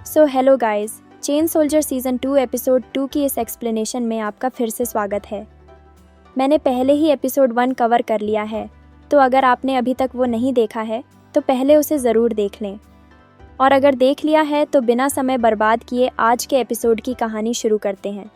Hello guys, chain soldier season 2 episode 2 की इस explanation में आपका फिर से स्वागत है। मैंने पहले ही एपिसोड 1 कवर कर लिया है, तो अगर आपने अभी तक वो नहीं देखा है तो पहले उसे ज़रूर देख लें। और अगर देख लिया है तो बिना समय बर्बाद किए आज के एपिसोड की कहानी शुरू करते हैं।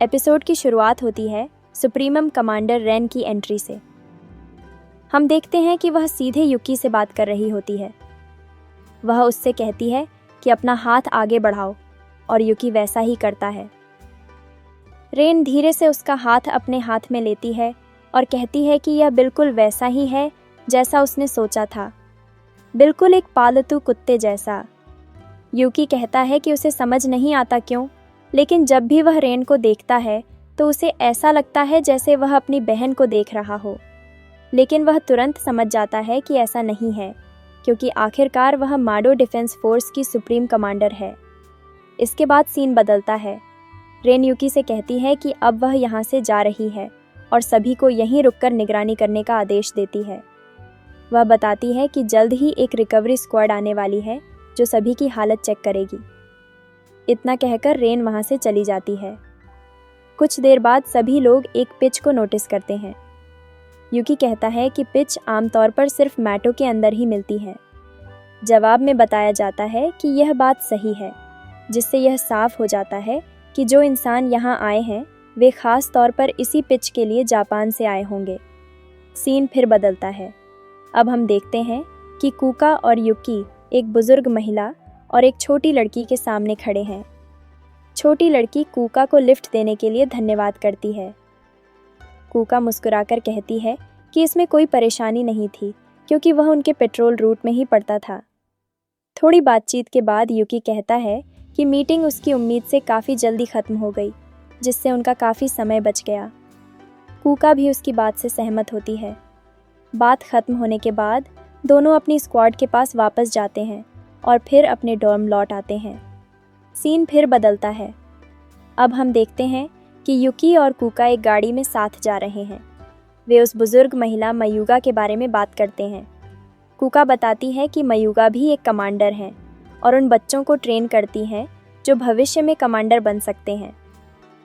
एपिसोड की शुरुआत होती है सुप्रीमम कमांडर रेन की एंट्री से। हम देखते हैं कि वह सीधे युकी से बात कर रही होती है। वह उससे कहती है कि अपना हाथ आगे बढ़ाओ और युकी वैसा ही करता है। रेन धीरे से उसका हाथ अपने हाथ में लेती है और कहती है कि यह बिल्कुल वैसा ही है जैसा उसने सोचा था, बिल्कुल एक पालतू कुत्ते जैसा। युकी कहता है कि उसे समझ नहीं आता क्यों, लेकिन जब भी वह रेन को देखता है तो उसे ऐसा लगता है जैसे वह अपनी बहन को देख रहा हो। लेकिन वह तुरंत समझ जाता है कि ऐसा नहीं है, क्योंकि आखिरकार वह माडो डिफेंस फोर्स की सुप्रीम कमांडर है। इसके बाद सीन बदलता है। रेन युकी से कहती है कि अब वह यहाँ से जा रही है और सभी को यहीं रुककर निगरानी करने का आदेश देती है। वह बताती है कि जल्द ही एक रिकवरी स्क्वाड आने वाली है जो सभी की हालत चेक करेगी। इतना कहकर रेन वहाँ से चली जाती है। कुछ देर बाद सभी लोग एक पिच को नोटिस करते हैं। युकी कहता है कि पिच आमतौर पर सिर्फ मैटो के अंदर ही मिलती है। जवाब में बताया जाता है कि यह बात सही है, जिससे यह साफ हो जाता है कि जो इंसान यहाँ आए हैं वे खास तौर पर इसी पिच के लिए जापान से आए होंगे। सीन फिर बदलता है। अब हम देखते हैं कि कुका और युकी एक बुजुर्ग महिला और एक छोटी लड़की के सामने खड़े हैं। छोटी लड़की कुका को लिफ्ट देने के लिए धन्यवाद करती है। कुका मुस्कुराकर कहती है कि इसमें कोई परेशानी नहीं थी, क्योंकि वह उनके पेट्रोल रूट में ही पड़ता था। थोड़ी बातचीत के बाद युकी कहता है कि मीटिंग उसकी उम्मीद से काफ़ी जल्दी ख़त्म हो गई, जिससे उनका काफ़ी समय बच गया। कुका भी उसकी बात से सहमत होती है। बात ख़त्म होने के बाद दोनों अपनी स्क्वाड के पास वापस जाते हैं और फिर अपने डॉर्म लौट आते हैं। सीन फिर बदलता है। अब हम देखते हैं कि युकी और कुका एक गाड़ी में साथ जा रहे हैं। वे उस बुजुर्ग महिला मयूगा के बारे में बात करते हैं। कुका बताती है कि मयूगा भी एक कमांडर हैं और उन बच्चों को ट्रेन करती हैं जो भविष्य में कमांडर बन सकते हैं।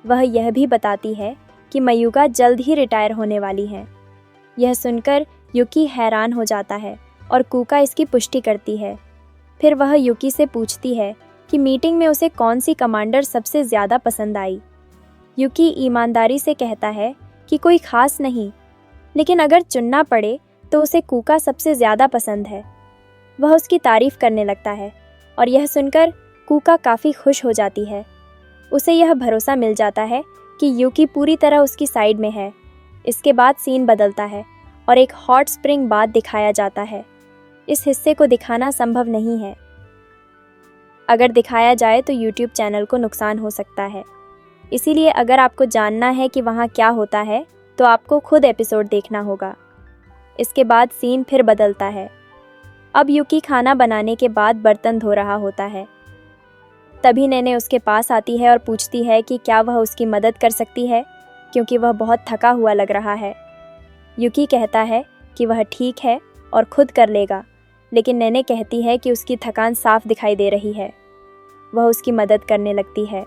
वह यह भी बताती है कि मयूगा जल्द ही रिटायर होने वाली हैं। यह सुनकर युकी हैरान हो जाता है और कुका इसकी पुष्टि करती है। फिर वह युकी से पूछती है कि मीटिंग में उसे कौन सी कमांडर सबसे ज़्यादा पसंद आई। युकी ईमानदारी से कहता है कि कोई खास नहीं, लेकिन अगर चुनना पड़े तो उसे कुका सबसे ज़्यादा पसंद है। वह उसकी तारीफ़ करने लगता है और यह सुनकर कुका काफ़ी खुश हो जाती है। उसे यह भरोसा मिल जाता है कि युकी पूरी तरह उसकी साइड में है। इसके बाद सीन बदलता है और एक हॉट स्प्रिंग बाथ दिखाया जाता है। इस हिस्से को दिखाना संभव नहीं है। अगर दिखाया जाए तो YouTube चैनल को नुकसान हो सकता है। इसीलिए अगर आपको जानना है कि वहाँ क्या होता है तो आपको खुद एपिसोड देखना होगा। इसके बाद सीन फिर बदलता है। अब युकी खाना बनाने के बाद बर्तन धो रहा होता है। तभी नेने उसके पास आती है और पूछती है कि क्या वह उसकी मदद कर सकती है, क्योंकि वह बहुत थका हुआ लग रहा है। युकी कहता है कि वह ठीक है और खुद कर लेगा, लेकिन नेने कहती है कि उसकी थकान साफ दिखाई दे रही है। वह उसकी मदद करने लगती है।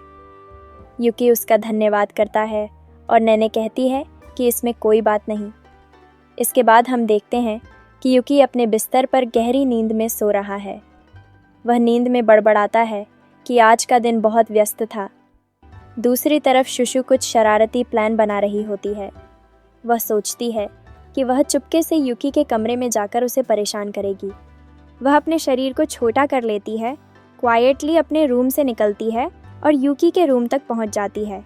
युकी उसका धन्यवाद करता है और नेने कहती है कि इसमें कोई बात नहीं। इसके बाद हम देखते हैं कि युकी अपने बिस्तर पर गहरी नींद में सो रहा है। वह नींद में बड़बड़ाता है कि आज का दिन बहुत व्यस्त था। दूसरी तरफ शुशु कुछ शरारती प्लान बना रही होती है। वह सोचती है कि वह चुपके से युकी के कमरे में जाकर उसे परेशान करेगी। वह अपने शरीर को छोटा कर लेती है, क्वाइटली अपने रूम से निकलती है और युकी के रूम तक पहुंच जाती है।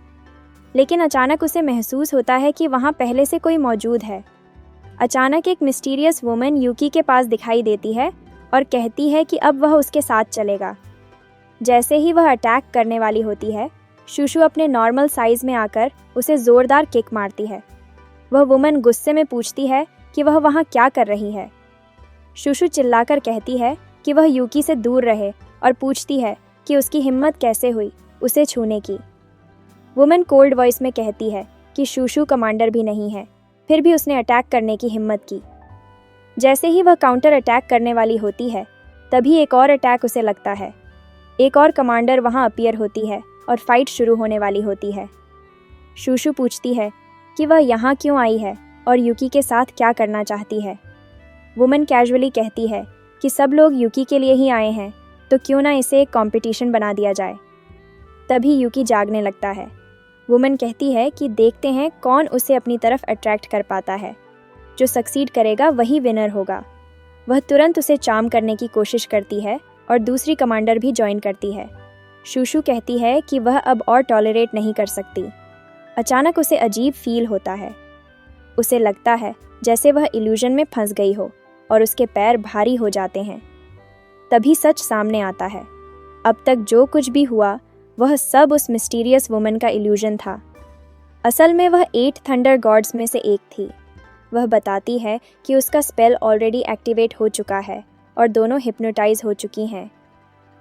लेकिन अचानक उसे महसूस होता है कि वहां पहले से कोई मौजूद है। अचानक एक मिस्टीरियस वुमन युकी के पास दिखाई देती है और कहती है कि अब वह उसके साथ चलेगा। जैसे ही वह अटैक करने वाली होती है, शुशु अपने नॉर्मल साइज में आकर उसे ज़ोरदार किक मारती है। वह वुमन गुस्से में पूछती है कि वह वहाँ क्या कर रही है। शुशु चिल्लाकर कहती है कि वह युकी से दूर रहे और पूछती है कि उसकी हिम्मत कैसे हुई उसे छूने की। वुमन कोल्ड वॉइस में कहती है कि शुशु कमांडर भी नहीं है, फिर भी उसने अटैक करने की हिम्मत की। जैसे ही वह काउंटर अटैक करने वाली होती है, तभी एक और अटैक उसे लगता है। एक और कमांडर वहाँ अपीयर होती है और फाइट शुरू होने वाली होती है। शूशु पूछती है कि वह यहाँ क्यों आई है और यूकी के साथ क्या करना चाहती है। वुमन कैजुअली कहती है कि सब लोग यूकी के लिए ही आए हैं, तो क्यों ना इसे एक कंपटीशन बना दिया जाए। तभी यूकी जागने लगता है। वुमन कहती है कि देखते हैं कौन उसे अपनी तरफ अट्रैक्ट कर पाता है, जो सक्सीड करेगा वही विनर होगा। वह तुरंत उसे चार्म करने की कोशिश करती है और दूसरी कमांडर भी ज्वाइन करती है। शूशु कहती है कि वह अब और टॉलरेट नहीं कर सकती। अचानक उसे अजीब फील होता है। उसे लगता है जैसे वह इल्यूजन में फंस गई हो और उसके पैर भारी हो जाते हैं। तभी सच सामने आता है। अब तक जो कुछ भी हुआ वह सब उस मिस्टीरियस वुमन का इल्यूजन था। असल में वह 8 थंडर गॉड्स में से एक थी। वह बताती है कि उसका स्पेल ऑलरेडी एक्टिवेट हो चुका है और दोनों हिप्नोटाइज हो चुकी हैं।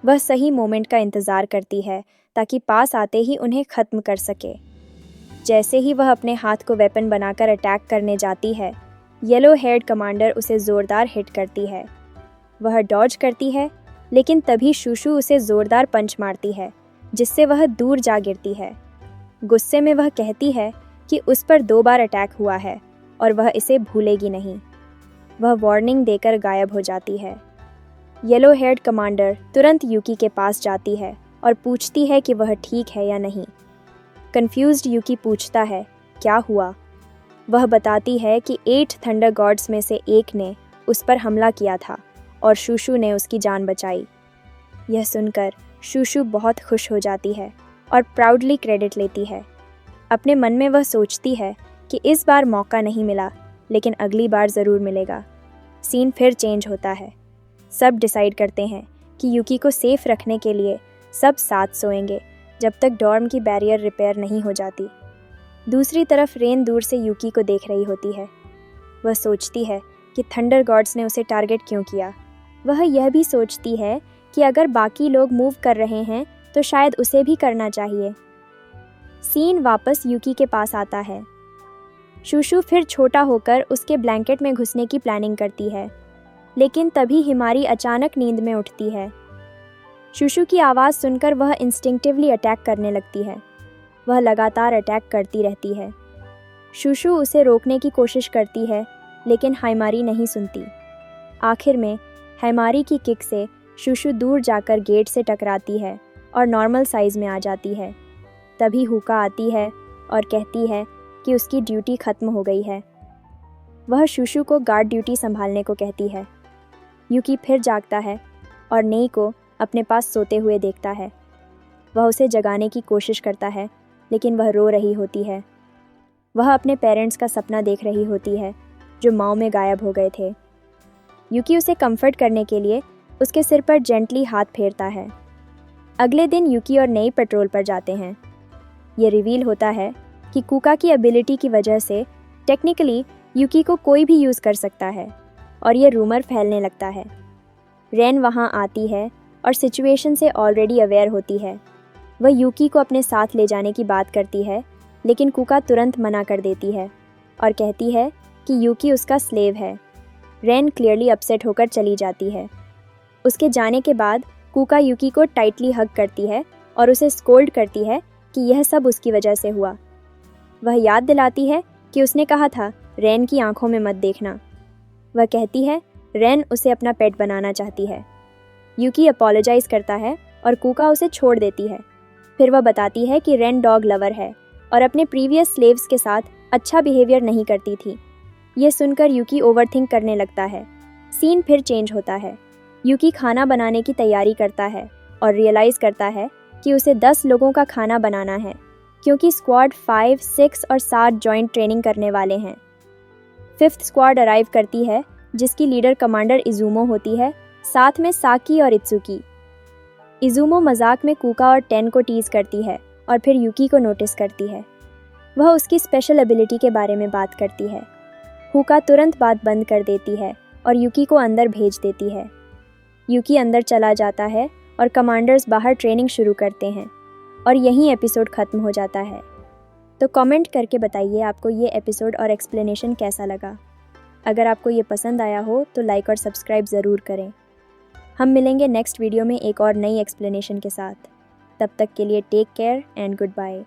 वह सही मोमेंट का इंतज़ार करती है ताकि पास आते ही उन्हें ख़त्म कर सके। जैसे ही वह अपने हाथ को वेपन बनाकर अटैक करने जाती है, येलो हेयर्ड कमांडर उसे ज़ोरदार हिट करती है। वह डॉज करती है, लेकिन तभी शूशु उसे ज़ोरदार पंच मारती है, जिससे वह दूर जा गिरती है। गुस्से में वह कहती है कि उस पर 2 बार अटैक हुआ है और वह इसे भूलेगी नहीं। वह वार्निंग देकर गायब हो जाती है। येलो हेयर्ड कमांडर तुरंत यूकी के पास जाती है और पूछती है कि वह ठीक है या नहीं। कंफ्यूज्ड यूकी पूछता है क्या हुआ। वह बताती है कि 8 थंडर गॉड्स में से एक ने उस पर हमला किया था और शूशु ने उसकी जान बचाई। यह सुनकर शूशु बहुत खुश हो जाती है और प्राउडली क्रेडिट लेती है। अपने मन में वह सोचती है कि इस बार मौका नहीं मिला, लेकिन अगली बार ज़रूर मिलेगा। सीन फिर चेंज होता है। सब डिसाइड करते हैं कि यूकी को सेफ रखने के लिए सब साथ सोएंगे जब तक डॉर्म की बैरियर रिपेयर नहीं हो जाती। दूसरी तरफ रेन दूर से यूकी को देख रही होती है। वह सोचती है कि थंडर गॉड्स ने उसे टारगेट क्यों किया। वह यह भी सोचती है कि अगर बाकी लोग मूव कर रहे हैं तो शायद उसे भी करना चाहिए। सीन वापस यूकी के पास आता है। शूशु फिर छोटा होकर उसके ब्लैंकेट में घुसने की प्लानिंग करती है, लेकिन तभी हिमारी अचानक नींद में उठती है। शूशु की आवाज़ सुनकर वह इंस्टिंक्टिवली अटैक करने लगती है। वह लगातार अटैक करती रहती है। शूशु उसे रोकने की कोशिश करती है, लेकिन हाइमारी नहीं सुनती। आखिर में हाइमारी की किक से शूशु दूर जाकर गेट से टकराती है और नॉर्मल साइज़ में आ जाती है। तभी हुका आती है और कहती है कि उसकी ड्यूटी ख़त्म हो गई है। वह शूशु को गार्ड ड्यूटी संभालने को कहती है। यूकी फिर जागता है और नेई को अपने पास सोते हुए देखता है। वह उसे जगाने की कोशिश करता है, लेकिन वह रो रही होती है। वह अपने पेरेंट्स का सपना देख रही होती है जो माओ में गायब हो गए थे। यूकी उसे कंफर्ट करने के लिए उसके सिर पर जेंटली हाथ फेरता है। अगले दिन यूकी और नेई पेट्रोल पर जाते हैं। ये रिवील होता है कि कुका की एबिलिटी की वजह से टेक्निकली यूकी को कोई भी यूज़ कर सकता है और ये रूमर फैलने लगता है। रेन वहाँ आती है और सिचुएशन से ऑलरेडी अवेयर होती है। वह यूकी को अपने साथ ले जाने की बात करती है, लेकिन कुका तुरंत मना कर देती है और कहती है कि यूकी उसका स्लेव है। रेन क्लियरली अपसेट होकर चली जाती है। उसके जाने के बाद कुका यूकी को टाइटली हग करती है और उसे स्कोल्ड करती है कि यह सब उसकी वजह से हुआ। वह याद दिलाती है कि उसने कहा था रेन की आंखों में मत देखना। वह कहती है रेन उसे अपना पेट बनाना चाहती है। यूकी अपोलोजाइज़ करता है और कुका उसे छोड़ देती है। फिर वह बताती है कि रेन डॉग लवर है और अपने प्रीवियस स्लेव्स के साथ अच्छा बिहेवियर नहीं करती थी। यह सुनकर यूकी ओवरथिंक करने लगता है। सीन फिर चेंज होता है। यूकी खाना बनाने की तैयारी करता है और रियलाइज़ करता है कि उसे 10 लोगों का खाना बनाना है, क्योंकि स्क्वाड 5, 6 और 7 जॉइंट ट्रेनिंग करने वाले हैं। 5th स्क्वाड अराइव करती है, जिसकी लीडर कमांडर इजुमो होती है, साथ में साकी और इत्सुकी। इजुमो मजाक में कुका और टेन को टीज करती है और फिर यूकी को नोटिस करती है। वह उसकी स्पेशल एबिलिटी के बारे में बात करती है। हुका तुरंत बात बंद कर देती है और यूकी को अंदर भेज देती है। यूकी अंदर चला जाता है और कमांडर्स बाहर ट्रेनिंग शुरू करते हैं और यहीं एपिसोड ख़त्म हो जाता है। तो कमेंट करके बताइए आपको ये एपिसोड और एक्सप्लेनेशन कैसा लगा। अगर आपको ये पसंद आया हो तो लाइक और सब्सक्राइब ज़रूर करें। हम मिलेंगे नेक्स्ट वीडियो में एक और नई एक्सप्लेनेशन के साथ। तब तक के लिए take care and good bye.